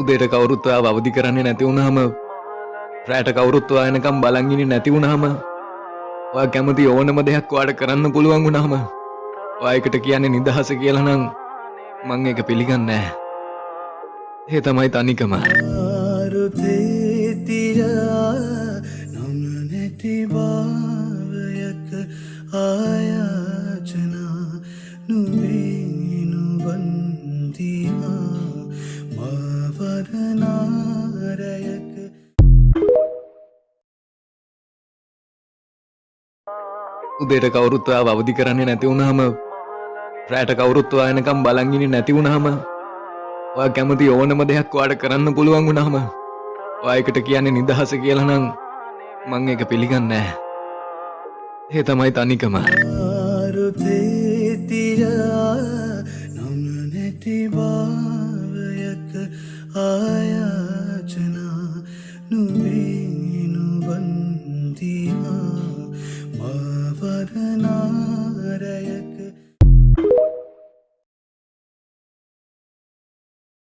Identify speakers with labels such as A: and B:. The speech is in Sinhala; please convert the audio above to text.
A: උදේට කවුරුත් ඔයාව අවදි කරන්නේ නැති වුණාම රැට කවුරුත් ඔයා එනකම් බලන් ඉන්නේ නැති වුණාම ඔයා කැමති ඕනම දෙයක් ඔයාට කරන්න පුළුවන් වුණාම ඔයා එකට කියන්නේ නිදහස කියලා නම් මං ඒක පිළිගන්නේ නැහැ. ඒ තමයි තනිකම.
B: ආරුතේතිරා නම නැති භාවයක ආයාචනා නුවන්දිහා මාවරනාරයක
A: උදේට කවුරුත් ඔයාව අවදි කරන්නේ නැති වුණාම රැට කවුරුත් ඔයා එනකම් බලන් ඉන්නේ නැති වුණාම ඔයා කැමති ඕනම දෙයක් ඔයාට කරන්න පුළුවන් වුණාම ඔයා එකට කියන්නේ නිදහස කියලා නම් මං ඒක පිළිගන්නේ නැහැ. ඒ තමයි තනිකම.
B: ආරුතේතිරා නම නැති භාවයක ආයාචනා නුවන්දිහා